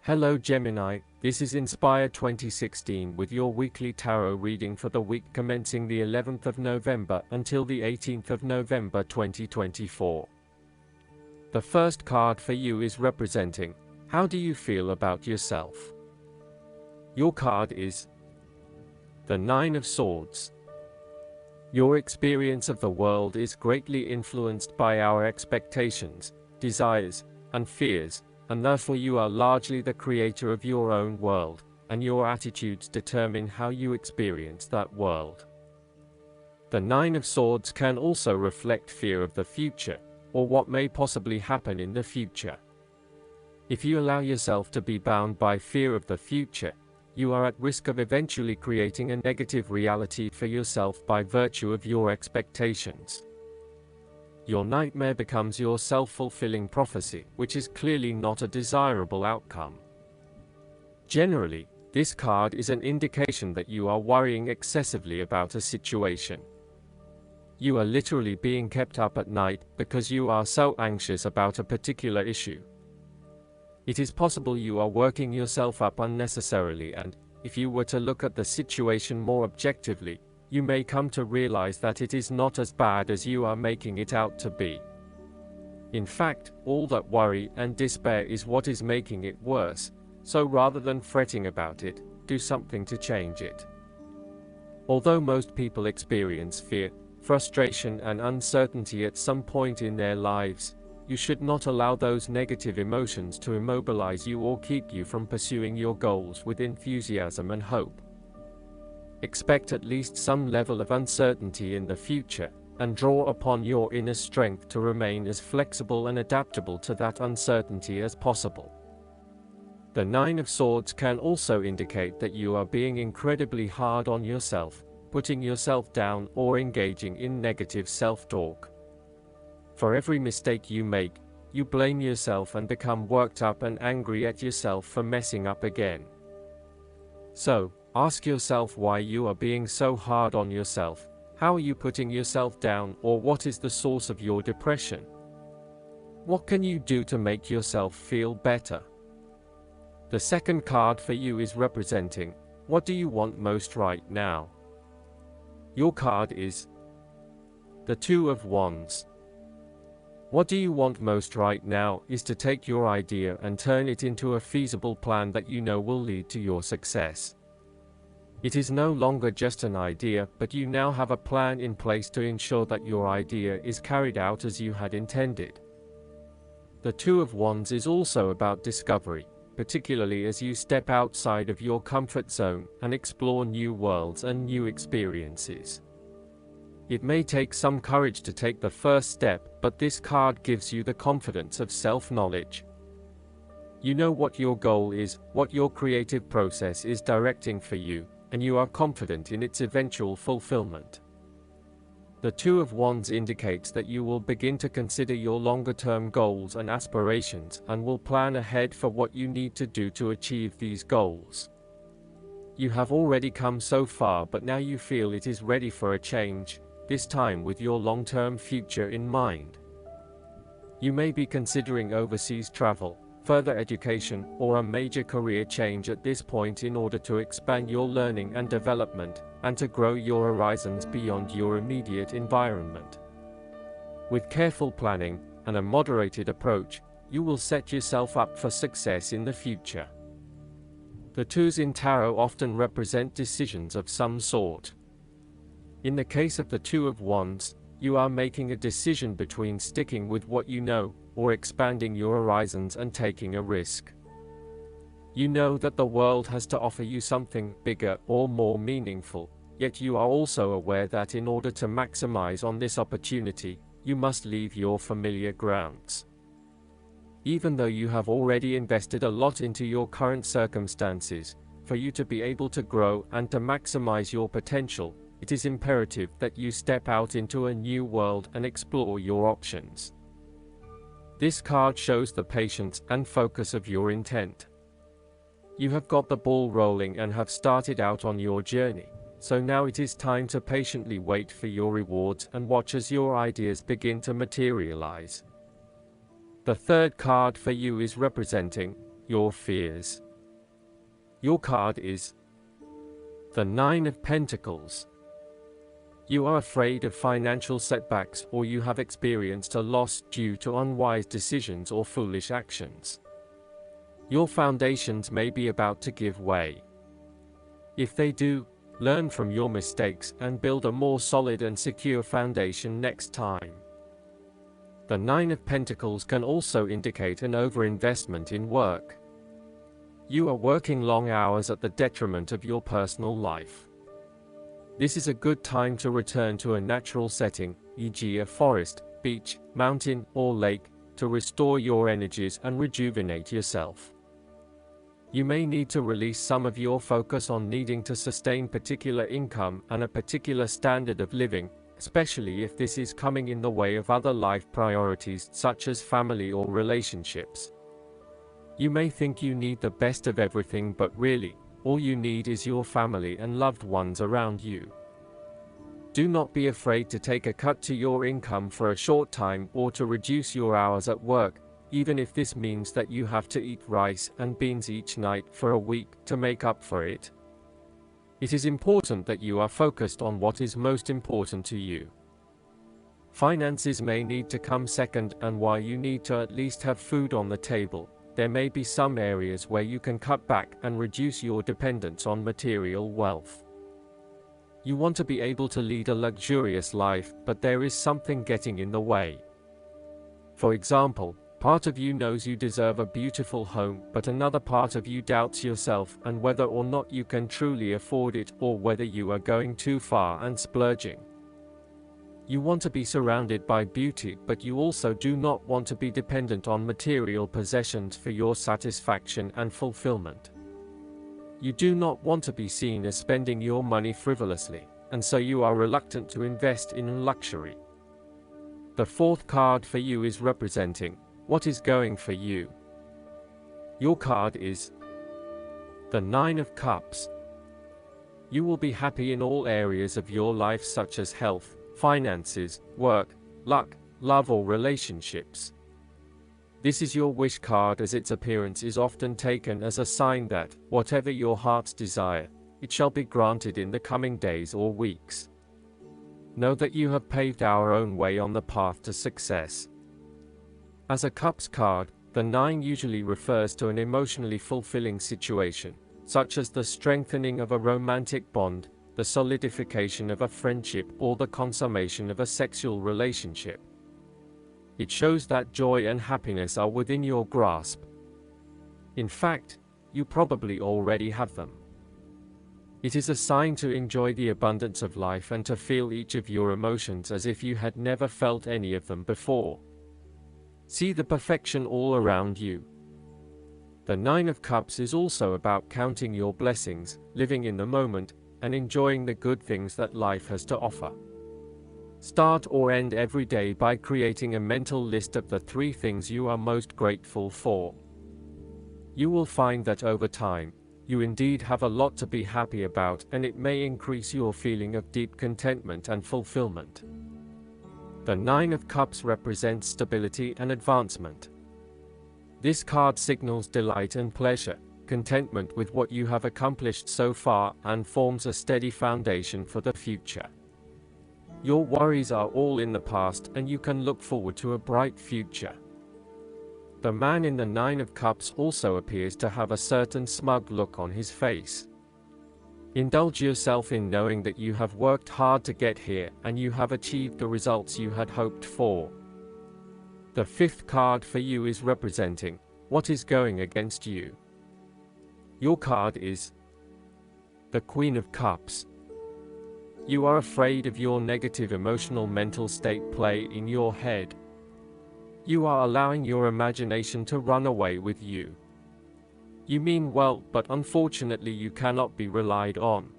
Hello Gemini, this is Inspire 2016 with your weekly tarot reading for the week commencing the 11th of November until the 18th of November 2024. The first card for you is representing, how do you feel about yourself? Your card is the Nine of Swords. Your experience of the world is greatly influenced by our expectations, desires, and fears, and therefore you are largely the creator of your own world, and your attitudes determine how you experience that world. The Nine of Swords can also reflect fear of the future, or what may possibly happen in the future. If you allow yourself to be bound by fear of the future, you are at risk of eventually creating a negative reality for yourself by virtue of your expectations. Your nightmare becomes your self-fulfilling prophecy, which is clearly not a desirable outcome. Generally, this card is an indication that you are worrying excessively about a situation. You are literally being kept up at night because you are so anxious about a particular issue. It is possible you are working yourself up unnecessarily, and, if you were to look at the situation more objectively, you may come to realize that it is not as bad as you are making it out to be. In fact, all that worry and despair is what is making it worse, so rather than fretting about it, do something to change it. Although most people experience fear, frustration and uncertainty at some point in their lives, you should not allow those negative emotions to immobilize you or keep you from pursuing your goals with enthusiasm and hope. Expect at least some level of uncertainty in the future, and draw upon your inner strength to remain as flexible and adaptable to that uncertainty as possible. The Nine of Swords can also indicate that you are being incredibly hard on yourself, putting yourself down or engaging in negative self-talk. For every mistake you make, you blame yourself and become worked up and angry at yourself for messing up again. So, ask yourself why you are being so hard on yourself, how are you putting yourself down, or what is the source of your depression? What can you do to make yourself feel better? The second card for you is representing, what do you want most right now? Your card is the Two of Wands. What do you want most right now is to take your idea and turn it into a feasible plan that you know will lead to your success. It is no longer just an idea, but you now have a plan in place to ensure that your idea is carried out as you had intended. The Two of Wands is also about discovery, particularly as you step outside of your comfort zone and explore new worlds and new experiences. It may take some courage to take the first step, but this card gives you the confidence of self-knowledge. You know what your goal is, what your creative process is directing for you, and you are confident in its eventual fulfillment. The Two of Wands indicates that you will begin to consider your longer-term goals and aspirations and will plan ahead for what you need to do to achieve these goals. You have already come so far, but now you feel it is ready for a change, this time with your long-term future in mind. You may be considering overseas travel, further education, or a major career change at this point in order to expand your learning and development, and to grow your horizons beyond your immediate environment. With careful planning and a moderated approach, you will set yourself up for success in the future. The twos in tarot often represent decisions of some sort. In the case of the Two of Wands, you are making a decision between sticking with what you know, or expanding your horizons and taking a risk. You know that the world has to offer you something bigger or more meaningful, yet you are also aware that in order to maximize on this opportunity, you must leave your familiar grounds. Even though you have already invested a lot into your current circumstances, for you to be able to grow and to maximize your potential, it is imperative that you step out into a new world and explore your options. This card shows the patience and focus of your intent. You have got the ball rolling and have started out on your journey, so now it is time to patiently wait for your rewards and watch as your ideas begin to materialize. The third card for you is representing, your fears. Your card is the Nine of Pentacles. You are afraid of financial setbacks, or you have experienced a loss due to unwise decisions or foolish actions. Your foundations may be about to give way. If they do, learn from your mistakes and build a more solid and secure foundation next time. The Nine of Pentacles can also indicate an overinvestment in work. You are working long hours at the detriment of your personal life. This is a good time to return to a natural setting, e.g. a forest, beach, mountain, or lake, to restore your energies and rejuvenate yourself. You may need to release some of your focus on needing to sustain particular income and a particular standard of living, especially if this is coming in the way of other life priorities such as family or relationships. You may think you need the best of everything, but really, all you need is your family and loved ones around you. Do not be afraid to take a cut to your income for a short time or to reduce your hours at work, even if this means that you have to eat rice and beans each night for a week to make up for it. It is important that you are focused on what is most important to you. Finances may need to come second, and while you need to at least have food on the table, there may be some areas where you can cut back and reduce your dependence on material wealth. You want to be able to lead a luxurious life, but there is something getting in the way. For example, part of you knows you deserve a beautiful home, but another part of you doubts yourself and whether or not you can truly afford it, or whether you are going too far and splurging. You want to be surrounded by beauty, but you also do not want to be dependent on material possessions for your satisfaction and fulfillment. You do not want to be seen as spending your money frivolously, and so you are reluctant to invest in luxury. The fourth card for you is representing what is going for you. Your card is the Nine of Cups. You will be happy in all areas of your life, such as health, finances, work, luck, love, or relationships. This is your wish card, as its appearance is often taken as a sign that, whatever your heart's desire, it shall be granted in the coming days or weeks. Know that you have paved our own way on the path to success. As a Cups card, the Nine usually refers to an emotionally fulfilling situation, such as the strengthening of a romantic bond, the solidification of a friendship, or the consummation of a sexual relationship. It shows that joy and happiness are within your grasp. In fact, you probably already have them. It is a sign to enjoy the abundance of life and to feel each of your emotions as if you had never felt any of them before. See the perfection all around you. The Nine of Cups is also about counting your blessings, living in the moment, and enjoying the good things that life has to offer. Start or end every day by creating a mental list of the 3 things you are most grateful for. You will find that over time, you indeed have a lot to be happy about, and it may increase your feeling of deep contentment and fulfillment. The Nine of Cups represents stability and advancement. This card signals delight and pleasure, contentment with what you have accomplished so far, and forms a steady foundation for the future. Your worries are all in the past, and you can look forward to a bright future. The man in the Nine of Cups also appears to have a certain smug look on his face. Indulge yourself in knowing that you have worked hard to get here, and you have achieved the results you had hoped for. The fifth card for you is representing what is going against you. Your card is the Queen of Cups. You are afraid of your negative emotional mental state play in your head. You are allowing your imagination to run away with you. You mean well, but unfortunately you cannot be relied on.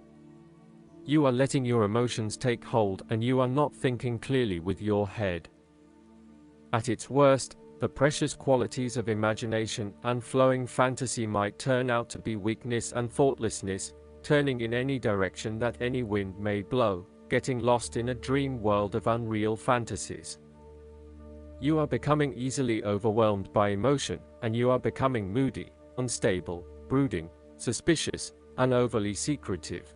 You are letting your emotions take hold, and you are not thinking clearly with your head. At its worst, the precious qualities of imagination and flowing fantasy might turn out to be weakness and thoughtlessness, turning in any direction that any wind may blow, getting lost in a dream world of unreal fantasies. You are becoming easily overwhelmed by emotion, and you are becoming moody, unstable, brooding, suspicious, and overly secretive.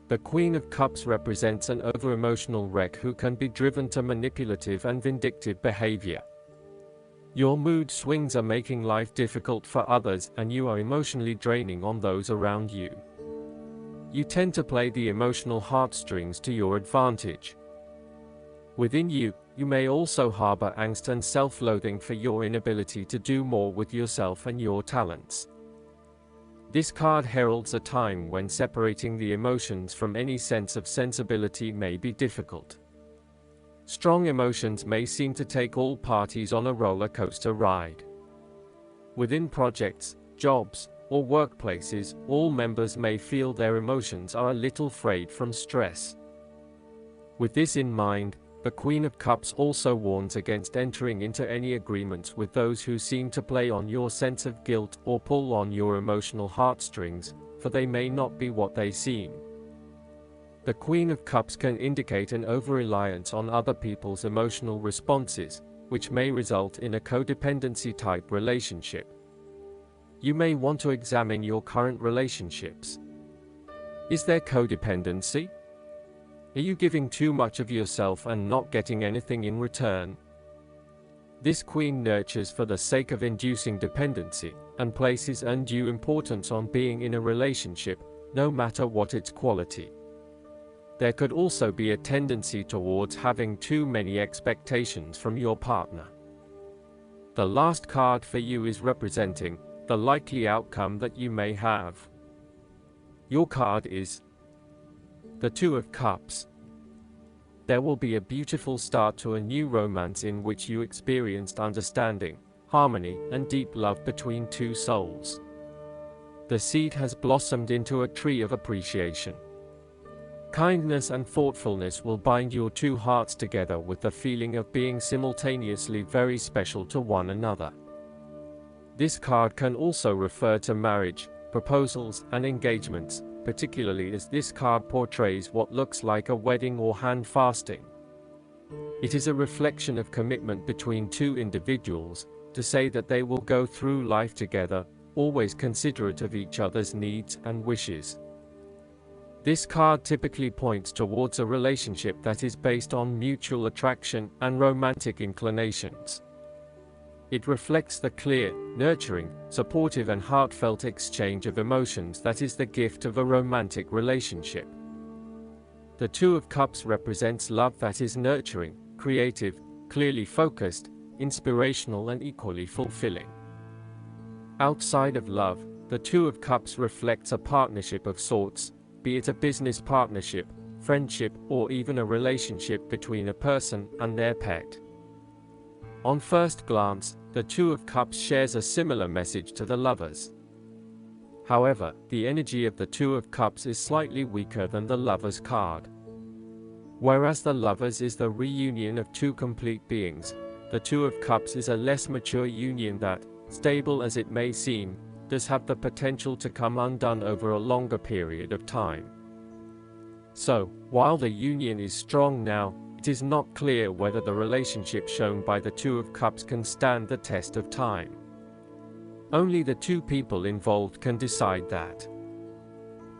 The Queen of Cups represents an over-emotional wreck who can be driven to manipulative and vindictive behavior. Your mood swings are making life difficult for others, and you are emotionally draining on those around you. You tend to play the emotional heartstrings to your advantage. Within you, you may also harbor angst and self-loathing for your inability to do more with yourself and your talents. This card heralds a time when separating the emotions from any sense of sensibility may be difficult. Strong emotions may seem to take all parties on a roller coaster ride. Within projects, jobs, or workplaces, all members may feel their emotions are a little frayed from stress. With this in mind, the Queen of Cups also warns against entering into any agreements with those who seem to play on your sense of guilt or pull on your emotional heartstrings, for they may not be what they seem. The Queen of Cups can indicate an over-reliance on other people's emotional responses, which may result in a codependency-type relationship. You may want to examine your current relationships. Is there codependency? Are you giving too much of yourself and not getting anything in return? This queen nurtures for the sake of inducing dependency, and places undue importance on being in a relationship, no matter what its quality. There could also be a tendency towards having too many expectations from your partner. The last card for you is representing the likely outcome that you may have. Your card is the Two of Cups. There will be a beautiful start to a new romance in which you experienced understanding, harmony, and deep love between two souls. The seed has blossomed into a tree of appreciation. Kindness and thoughtfulness will bind your two hearts together with the feeling of being simultaneously very special to one another. This card can also refer to marriage, proposals, and engagements, particularly as this card portrays what looks like a wedding or hand fasting. It is a reflection of commitment between two individuals, to say that they will go through life together, always considerate of each other's needs and wishes. This card typically points towards a relationship that is based on mutual attraction and romantic inclinations. It reflects the clear, nurturing, supportive and heartfelt exchange of emotions that is the gift of a romantic relationship. The Two of Cups represents love that is nurturing, creative, clearly focused, inspirational and equally fulfilling. Outside of love, the Two of Cups reflects a partnership of sorts, be it a business partnership, friendship, or even a relationship between a person and their pet. On first glance, the Two of Cups shares a similar message to the Lovers. However, the energy of the Two of Cups is slightly weaker than the Lovers card. Whereas the Lovers is the reunion of two complete beings, the Two of Cups is a less mature union that, stable as it may seem, does have the potential to come undone over a longer period of time. So, while the union is strong now, it is not clear whether the relationship shown by the Two of Cups can stand the test of time. Only the two people involved can decide that.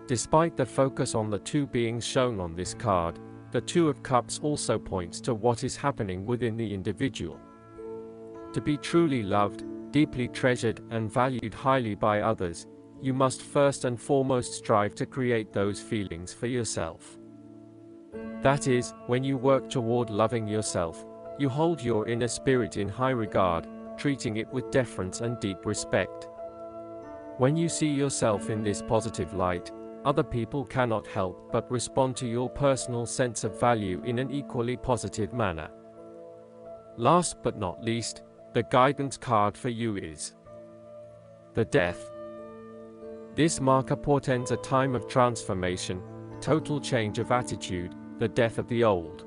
Despite the focus on the two beings shown on this card, the Two of Cups also points to what is happening within the individual. To be truly loved, deeply treasured, and valued highly by others, you must first and foremost strive to create those feelings for yourself. That is, when you work toward loving yourself, you hold your inner spirit in high regard, treating it with deference and deep respect. When you see yourself in this positive light, other people cannot help but respond to your personal sense of value in an equally positive manner. Last but not least, the guidance card for you is the Death. This marker portends a time of transformation, total change of attitude, the death of the old.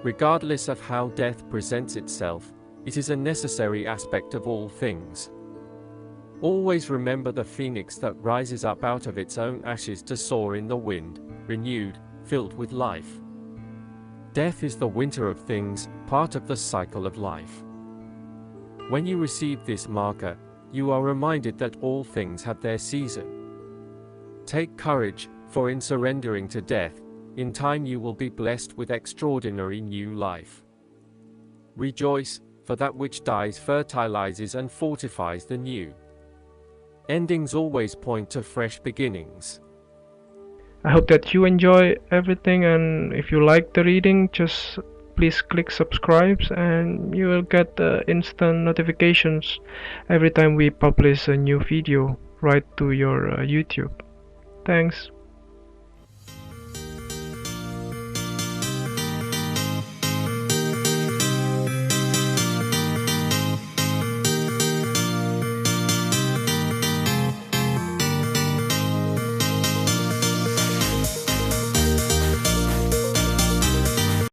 Regardless of how death presents itself, it is a necessary aspect of all things. Always remember the phoenix that rises up out of its own ashes to soar in the wind, renewed, filled with life. Death is the winter of things, part of the cycle of life. When you receive this marker, You are reminded that all things have their season. Take courage, for in surrendering to death, in time you will be blessed with extraordinary new life. Rejoice, for that which dies fertilizes and fortifies the new. Endings always point to fresh beginnings. I hope that you enjoy everything, and if you like the reading, just please click subscribe and you will get instant notifications every time we publish a new video right to your YouTube. Thanks.